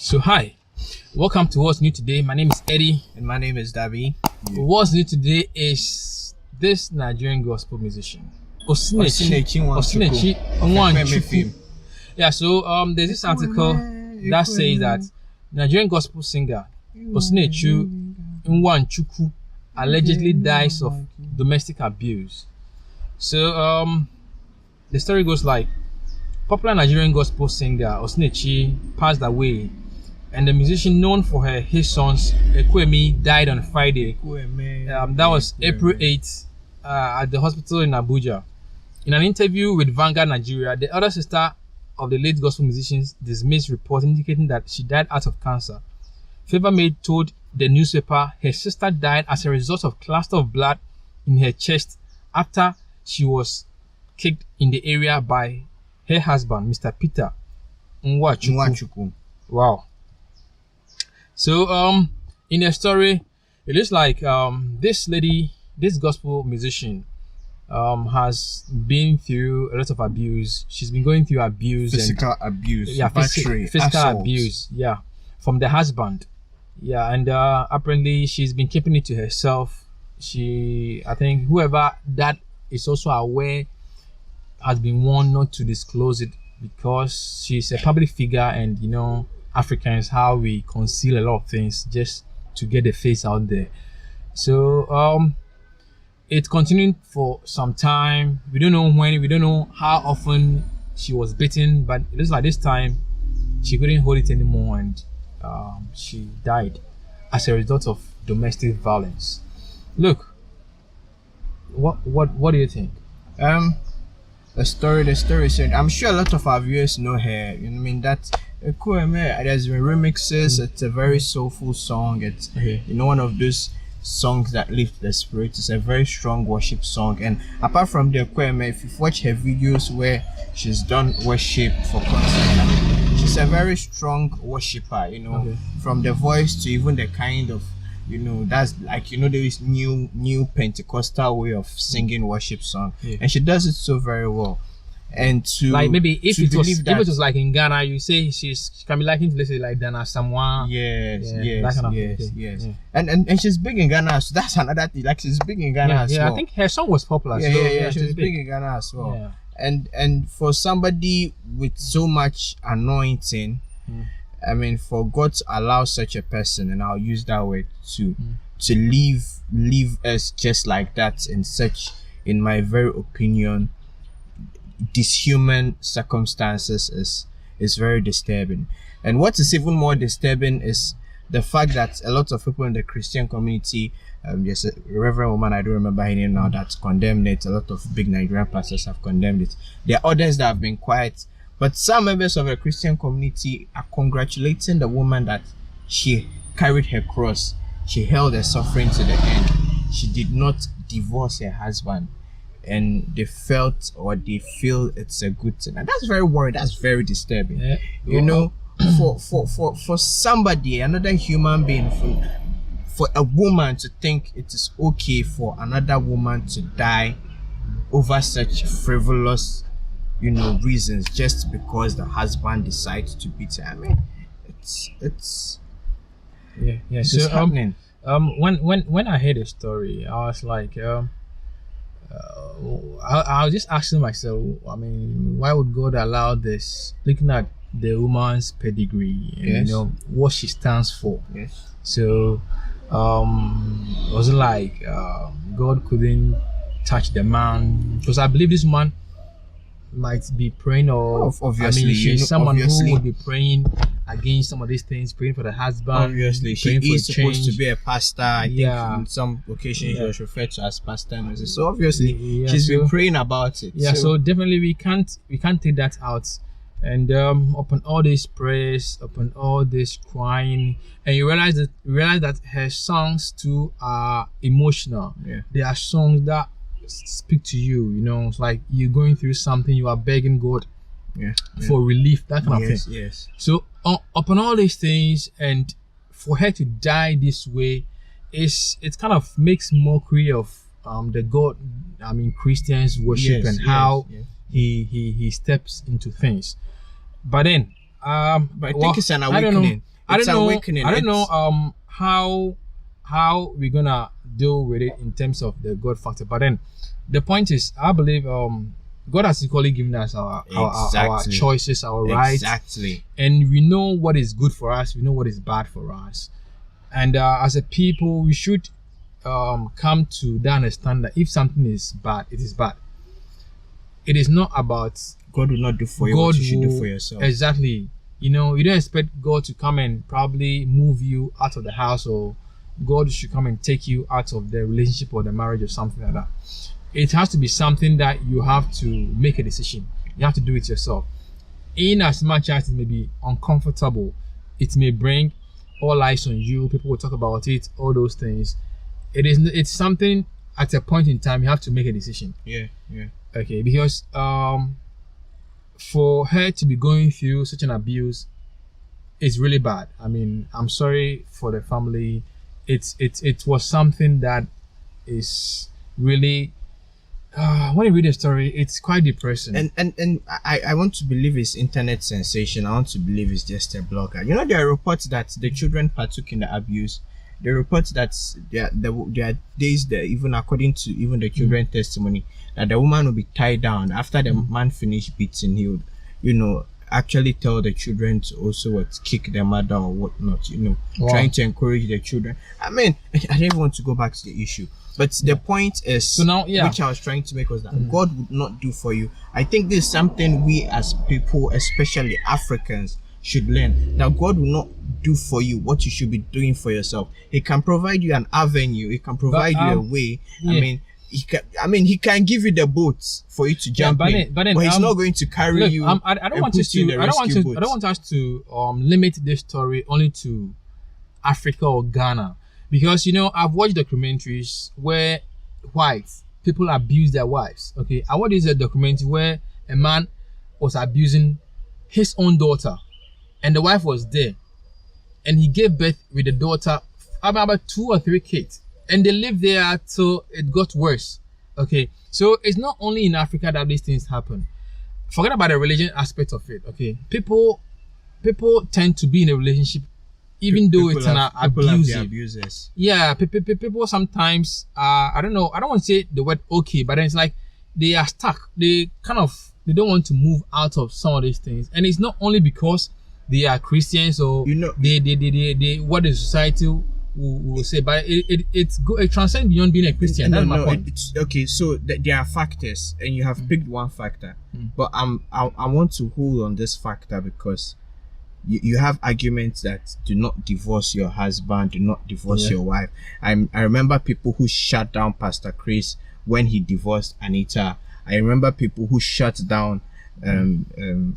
So hi, welcome to What's New Today. My name is Eddie. And my name is Dabi. Yeah. What's New Today is this Nigerian gospel musician, Osinachi Nwachukwu. Yeah, so there's this article that says that Nigerian gospel singer Osinachi Nwachukwu allegedly dies of domestic abuse. So the story goes like, popular Nigerian gospel singer Osinachi passed away, and the musician known for her hit songs Ekwemi died on Friday. That was April 8th at the hospital in Abuja. In an interview with Vanguard Nigeria, the other sister of the late gospel musician dismissed reports indicating that she died out of cancer. Favor Maid told the newspaper her sister died as a result of cluster of blood in her chest after she was kicked in the area by her husband, Mr. Peter Nwachukwu. Wow. So in the story, it looks like this gospel musician has been through a lot of abuse. She's been going through abuse, physical abuse, physical abuse, from the husband. And apparently she's been keeping it to herself. I think whoever that is also aware has been warned not to disclose it, because she's a public figure, and you know Africans, how we conceal a lot of things just to get the face out there. So it continued for some time. We don't know when, we don't know how often she was beaten, but it looks like this time she couldn't hold it anymore, and she died as a result of domestic violence. Look, what do you think? The story said, I'm sure a lot of our viewers know her. You know what I mean? That there's been remixes. It's a very soulful song. It's one of those songs that lift the spirit. It's a very strong worship song. And apart from the Kweme, if you've watched her videos where she's done worship for concert, she's a very strong worshiper. From the voice to even the kind of that's like there is new Pentecostal way of singing worship song, and she does it so very well. And to like maybe if it was like in Ghana, you say she can be likened to, let's say, like Dana someone. Yes. And she's big in Ghana, so that's another thing. Like she's big in Ghana as well. I think her song was popular. She's big in Ghana as well. And for somebody with so much anointing. I mean, for God to allow such a person, and I'll use that word, to leave us just like that in such, in my very opinion, dishuman circumstances is very disturbing. And what is even more disturbing is the fact that a lot of people in the Christian community, there's a reverend woman, I don't remember her name now, that condemned it. A lot of big Nigerian pastors have condemned it. There are others that have been quiet. But some members of the Christian community are congratulating the woman that she carried her cross. She held her suffering to the end. She did not divorce her husband. And they feel it's a good thing. And that's very worrying. That's very disturbing. For somebody, another human being, for a woman to think it is okay for another woman to die over such frivolous reasons, just because the husband decides to beat her. I mean, it's so happening. When I heard the story, I was like, I was just asking myself, I mean, why would God allow this? Looking at the woman's pedigree and what she stands for. So was it like God couldn't touch the man? Because I believe this man might be praying, or obviously, I mean, she's someone who would be praying against some of these things, praying for the husband. Obviously, she is supposed to be a pastor. I think in some occasions she was referred to as pastor. So obviously, she's been praying about it. So definitely we can't take that out. And upon all these prayers, upon all this crying, and you realize that her songs too are emotional. They are songs that speak to you. It's like you're going through something, you are begging God for relief, that kind of thing. So upon all these things, and for her to die this way, it kind of makes mockery of the God, I mean, Christians worship, and how he steps into things. But then but I think it's an awakening. I don't awakening. know how we're gonna deal with it in terms of the God factor. But then the point is, I believe God has equally given us our choices, our rights. Exactly. And we know what is good for us, we know what is bad for us. And as a people, we should come to the understand that if something is bad, it is bad. It is not about God will not do for you what you should do for yourself. Exactly. You know, you don't expect God to come and probably move you out of the house, or God should come and take you out of the relationship or the marriage or something like that. It has to be something that you have to make a decision. You have to do it yourself. In as much as it may be uncomfortable, it may bring all eyes on you, people will talk about it, all those things. It's something at a point in time you have to make a decision. Yeah. Okay, because for her to be going through such an abuse is really bad. I mean, I'm sorry for the family. It was something that is really when you read the story, it's quite depressing. And I want to believe it's internet sensation. I want to believe it's just a blogger. You know, there are reports that the children partook in the abuse. There are reports that there are days that, even according to even the children testimony, that the woman will be tied down after the man finished beating. He would, you know, actually tell the children to also kick their mother or whatnot. You know, trying to encourage the children. I mean, I don't want to go back to the issue. But the point is, so now, which I was trying to make, was that God would not do for you. I think this is something we as people, especially Africans, should learn. That God will not do for you what you should be doing for yourself. He can provide you an avenue. He can provide you a way. Yeah. He can give you the boats for you to jump in, but he's not going to carry you. I don't want us to limit this story only to Africa or Ghana. Because, you know, I've watched documentaries where people abuse their wives. Okay, I watched a documentary where a man was abusing his own daughter, and the wife was there, and he gave birth with the daughter about 2 or 3 kids, and they lived there till it got worse. Okay, so it's not only in Africa that these things happen. Forget about the religion aspect of it. Okay, people tend to be in a relationship even though it's an abusive. Yeah, people sometimes I don't know, I don't want to say the word okay, but then it's like they are stuck. They don't want to move out of some of these things, and it's not only because they are Christians or they what the society will say, but it transcends beyond being a Christian. That's my point. Okay, so there are factors, and you have picked one factor, but I want to hold on this factor because you have arguments that do not divorce your husband, do not divorce your wife. I remember people who shut down Pastor Chris when he divorced Anita. I remember people who shut down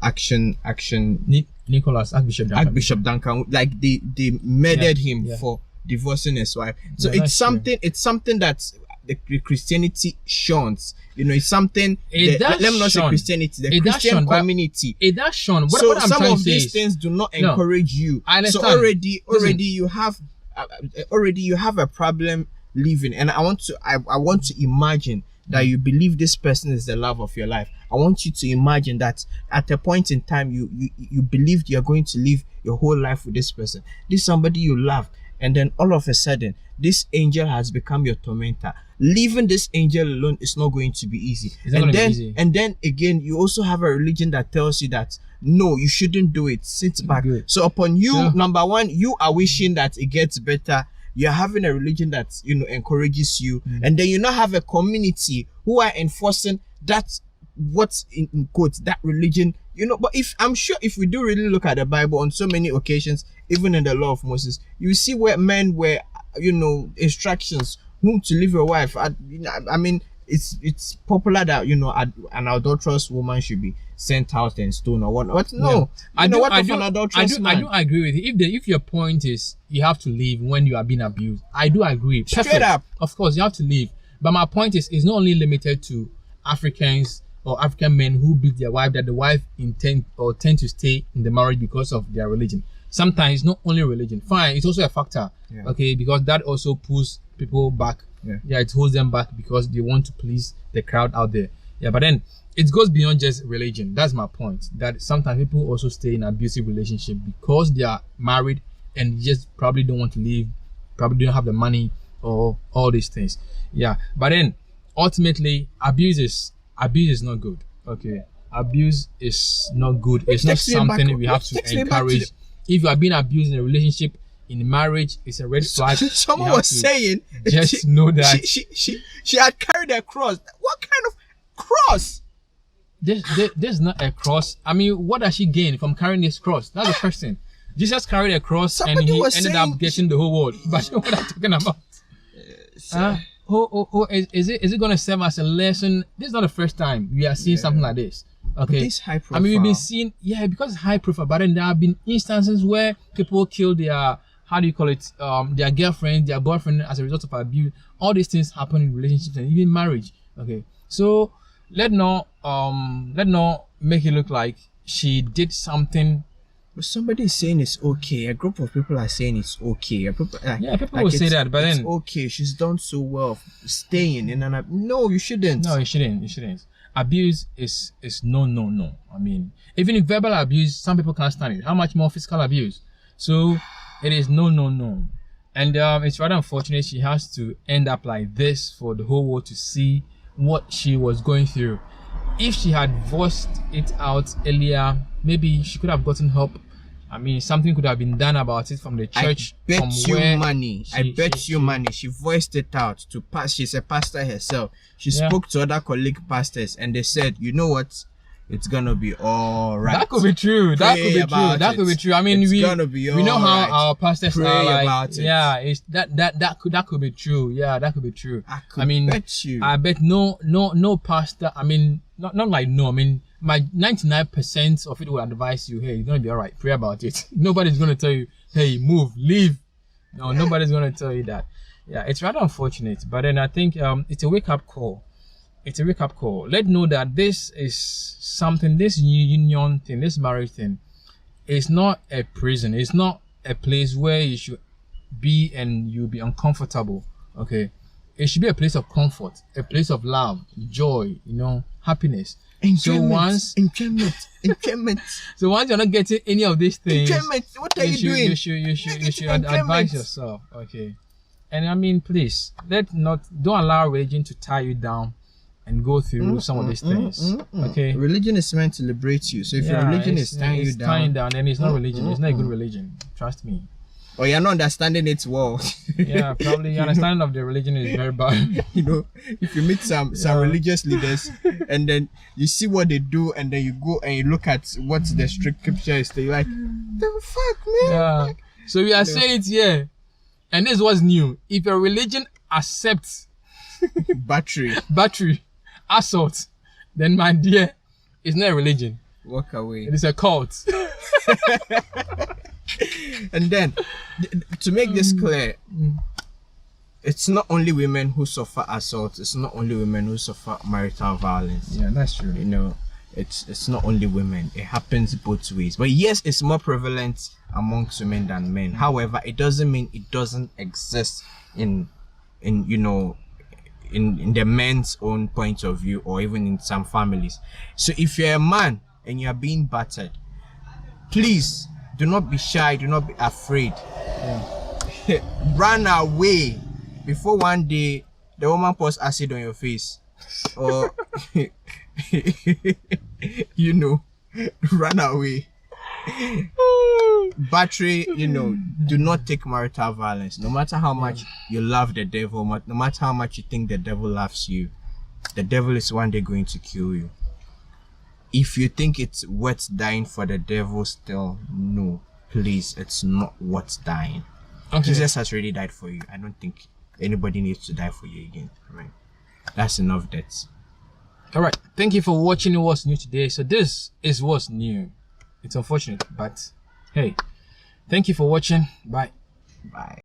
Archbishop Duncan. Like they murdered him for divorcing his wife. So it's something that the Christianity shuns. You know, it's something let me not say Christianity, the Christian community. It does shun. So some of these things do not encourage you. I understand. So already you have a problem living, and I want to imagine that you believe this person is the love of your life. I want you to imagine that at a point in time you believed you're going to live your whole life with this person. This is somebody you love, and then all of a sudden this angel has become your tormentor. Leaving this angel alone is not going to be easy. And then again, you also have a religion that tells you that no, you shouldn't do it. Sit back. Good. So upon you, number one, you are wishing that it gets better. You're having a religion that, you know, encourages you, and then you now have a community who are enforcing that, what's in quotes, that religion, you know. But I'm sure if we do really look at the Bible on so many occasions, even in the law of Moses, you see where men were, you know, instructions whom to leave your wife. I mean, it's popular that, you know, an adulterous woman should be sent out and stoned or whatnot. But no, I do agree with you. If your point is you have to leave when you are being abused, I do agree. Straight up, of course you have to leave. But my point is, it's not only limited to Africans or African men who beat their wife, that the wife tend to stay in the marriage because of their religion. Sometimes not only religion, fine, it's also a factor. Okay, because that also pulls people back. It holds them back because they want to please the crowd out there. But then it goes beyond just religion. That's my point. That sometimes people also stay in abusive relationship because they are married and just probably don't want to leave, probably don't have the money or all these things. Yeah, but then ultimately abuse is not good. Okay, abuse is not good. It's not something we have to encourage. If you are being abused in a relationship, in marriage, it's a red flag. Someone was saying, just know that she had carried a cross. What kind of cross? There's not a cross. I mean, what does she gain from carrying this cross? That's the question. Jesus carried a cross. Somebody and he ended up getting the whole world. But what I'm talking about? Is it going to serve as a lesson? This is not the first time we are seeing something like this. Okay. This high profile. I mean, we've been seeing, because it's high profile, but then there have been instances where people kill their, how do you call it, their girlfriend, their boyfriend as a result of abuse. All these things happen in relationships and even marriage. Okay. So let not make it look like she did something. But somebody is saying it's okay. A group of people are saying it's okay. People will say that, but then it's okay. She's done so well staying in an. No, you shouldn't. No, you shouldn't. Abuse is no. I mean, even in verbal abuse, some people can't stand it. How much more physical abuse? So it is no. And it's rather unfortunate she has to end up like this for the whole world to see what she was going through. If she had voiced it out earlier, maybe she could have gotten help. I mean, something could have been done about it from the church. I bet you money. She voiced it out to pass. She's a pastor herself. She spoke to other colleague pastors, and they said, "You know what? It's gonna be all right." That could be true. That could be true. I mean, we know how our pastors are like. About it. Yeah, it's that could be true. Yeah, that could be true. I bet no pastor. I mean, not like no. I mean, my 99% of it will advise you, hey, you're gonna be all right. Pray about it. Nobody's gonna tell you, hey, move, leave. No, nobody's gonna tell you that. Yeah, it's rather unfortunate, but then I think it's a wake-up call. It's a wake-up call. Let know that this is something, this union thing, this marriage thing, is not a prison. It's not a place where you should be and you'll be uncomfortable. Okay, it should be a place of comfort, a place of love, joy, happiness. Enjoyment. So once you're not getting any of these things, enjoyment. What are you doing? You should advise yourself. Okay. And I mean, please don't allow religion to tie you down and go through some of these things. Okay. Religion is meant to liberate you. So if your religion is tying you down, then it's not religion. It's not a good religion. Trust me. Or you're not understanding its well. Yeah, probably your understanding of the religion is very bad. If you meet some religious leaders and then you see what they do and then you go and you look at what the scripture is, you're like, the fuck, man. Yeah. So we are saying it here, and this was new. If your religion accepts battery assault, then my dear, it's not a religion. Walk away. It is a cult. And then, to make this clear, it's not only women who suffer assault. It's not only women who suffer marital violence. Yeah, that's true. It's not only women. It happens both ways. But yes, it's more prevalent amongst women than men. However, it doesn't mean it doesn't exist in the men's own point of view, or even in some families. So if you're a man and you're being battered, please do not be shy, do not be afraid. Yeah. Run away before one day the woman pours acid on your face, or run away. Battery, do not take marital violence. No matter how much you love the devil, no matter how much you think the devil loves you, the devil is one day going to kill you. If you think it's worth dying for the devil still, no, please, it's not worth dying. Okay. Jesus has already died for you. I don't think anybody needs to die for you again. Right? That's enough deaths. All right. Thank you for watching What's New today. So this is what's new. It's unfortunate, but hey, thank you for watching. Bye. Bye.